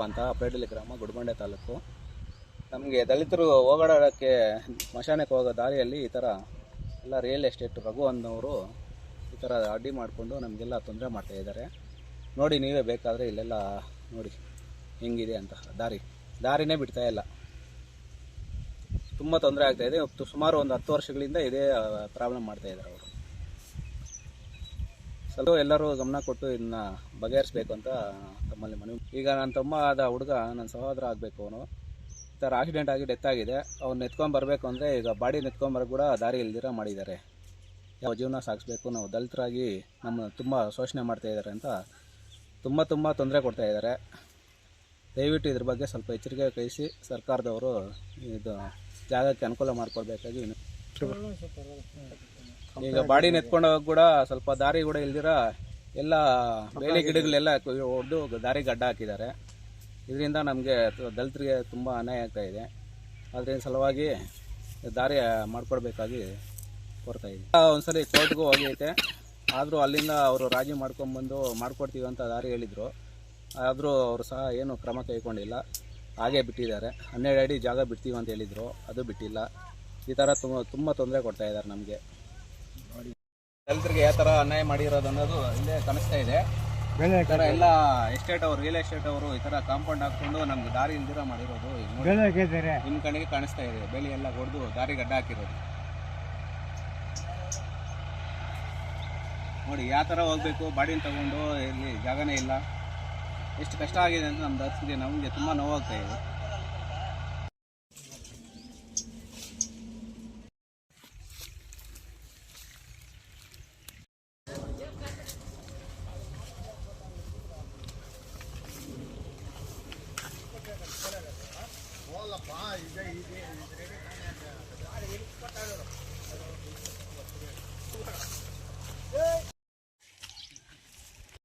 ಅಂತ ಪೇಟೆಲಿ ಗ್ರಾಮ, ಗುಡಿಬಂಡೆ ತಾಲೂಕು. ನಮಗೆ ದಲಿತರು ಹೋಗಾಡೋಕ್ಕೆ ಸ್ಮಶಾನಕ್ಕೆ ಹೋಗೋ ದಾರಿಯಲ್ಲಿ ಈ ಥರ ಎಲ್ಲ ರಿಯಲ್ ಎಸ್ಟೇಟ್ ರಘು ಅನ್ನೋರು ಈ ಥರ ಅಡ್ಡಿ ಮಾಡಿಕೊಂಡು ನಮಗೆಲ್ಲ ತೊಂದರೆ ಮಾಡ್ತಾಯಿದ್ದಾರೆ. ನೋಡಿ ನೀವೇ ಬೇಕಾದರೆ ಇಲ್ಲೆಲ್ಲ ನೋಡಿ ಹೆಂಗಿದೆ ಅಂತ. ದಾರಿನೇ ಬಿಡ್ತಾ ಇಲ್ಲ, ತುಂಬ ತೊಂದರೆ ಆಗ್ತಾಯಿದೆ. ಸುಮಾರು ಒಂದು 10 ವರ್ಷಗಳಿಂದ ಇದೇ ಪ್ರಾಬ್ಲಮ್ ಮಾಡ್ತಾಯಿದ್ದಾರೆ ಅವರು. ಸ್ವಲ್ಪ ಎಲ್ಲರೂ ಗಮನ ಕೊಟ್ಟು ಇದನ್ನ ಬಗೆಹರಿಸ್ಬೇಕು ಅಂತ ತಮ್ಮಲ್ಲಿ ಮನವಿ. ಈಗ ನನ್ನ ತಮ್ಮ ಆದ ಹುಡುಗ ನನ್ನ ಸಹೋದರ ಆಗಬೇಕು. ಅವನು ಈ ಥರ ಆಕ್ಸಿಡೆಂಟ್ ಆಗಿ ಡೆತ್ ಆಗಿದೆ. ಅವ್ನು ಎತ್ಕೊಂಬರ್ಬೇಕು ಅಂದರೆ ಈಗ ಬಾಡಿ ಎತ್ಕೊಂಬರೋಕೆ ಕೂಡ ದಾರಿ ಇಲ್ದಿರ ಮಾಡಿದ್ದಾರೆ. ಯಾವ ಜೀವನ ಸಾಗಿಸ್ಬೇಕು, ನಾವು ದಲಿತರಾಗಿ ನಮ್ಮ ತುಂಬ ಶೋಷಣೆ ಮಾಡ್ತಾಯಿದ್ದಾರೆ ಅಂತ ತುಂಬ ತೊಂದರೆ ಕೊಡ್ತಾಯಿದ್ದಾರೆ. ದಯವಿಟ್ಟು ಇದ್ರ ಬಗ್ಗೆ ಸ್ವಲ್ಪ ಎಚ್ಚರಿಕೆ ವಹಿಸಿ ಸರ್ಕಾರದವರು ಇದು ಜಾಗಕ್ಕೆ ಅನುಕೂಲ ಮಾಡಿಕೊಡ್ಬೇಕಾಗಿ. ಈಗ ಬಾಡಿ ಎತ್ಕೊಂಡು ಹೋಗಿ ಕೂಡ ಸ್ವಲ್ಪ ದಾರಿ ಕೂಡ ಇಲ್ದಿರ ಎಲ್ಲ ಬೇಲಿ ಗಿಡಗಳೆಲ್ಲ ಹೊಡೆದು ದಾರಿ ಗಡ್ಡ ಹಾಕಿದ್ದಾರೆ. ಇದರಿಂದ ನಮಗೆ ದಲಿತರಿಗೆ ತುಂಬ ಅನ್ಯಾಯ ಆಗ್ತಾ ಇದೆ. ಅದರ ಸಲುವಾಗಿ ದಾರಿ ಮಾಡಿಕೊಡ್ಬೇಕಾಗಿ ಕೋರ್ತಾ ಇದ್ದೀವಿ. ಒಂದ್ಸಲಿ ಕೋರ್ಟ್ಗೂ ಹೋಗೈತೆ, ಆದರೂ ಅಲ್ಲಿಂದ ಅವರು ರಾಜಿ ಮಾಡ್ಕೊಂಬಂದು ಮಾಡಿಕೊಡ್ತೀವಿ ಅಂತ ದಾರಿ ಹೇಳಿದರು. ಆದರೂ ಅವರು ಸಹ ಏನು ಕ್ರಮ ಕೈಗೊಂಡಿಲ್ಲ, ಹಾಗೇ ಬಿಟ್ಟಿದ್ದಾರೆ. 12 ಅಡಿ ಜಾಗ ಬಿಡ್ತೀವಿ ಅಂತ ಹೇಳಿದರು, ಅದು ಬಿಟ್ಟಿಲ್ಲ. ಈ ಥರ ತುಂಬ ತೊಂದರೆ ಕೊಡ್ತಾ ಇದ್ದಾರೆ ನಮಗೆ. ದಲಿತರಿಗೆ ಯಾವ ಥರ ಅನ್ಯಾಯ ಮಾಡಿರೋದು ಅನ್ನೋದು ಇಲ್ಲೇ ಕಾಣಿಸ್ತಾ ಇದೆ. ಈ ಥರ ಎಲ್ಲ ರಿಯಲ್ ಎಸ್ಟೇಟ್ ಅವರು ಈ ಥರ ಕಾಂಪೌಂಡ್ ಹಾಕ್ಕೊಂಡು ನಮ್ಗೆ ದಾರಿ ಇಲ್ದಿರ ಮಾಡಿರೋದು ನಿಮ್ಮ ಕಣ್ಣಿಗೆ ಕಾಣಿಸ್ತಾ ಇದೆ. ಬೇಲಿ ಎಲ್ಲ ಹೊಡೆದು ದಾರಿ ಗಡ್ಡ ಹಾಕಿರೋದು ನೋಡಿ. ಯಾವ ಥರ ಹೋಗಬೇಕು, ಬಾಡಿನ ತಗೊಂಡು ಇಲ್ಲಿ ಜಾಗನೇ ಇಲ್ಲ. ಎಷ್ಟು ಕಷ್ಟ ಆಗಿದೆ ಅಂತ ನಮ್ಮ ದಲಿತರಿಗೆ ನಮಗೆ ತುಂಬ ನೋವಾಗ್ತಾ ಇದೆ.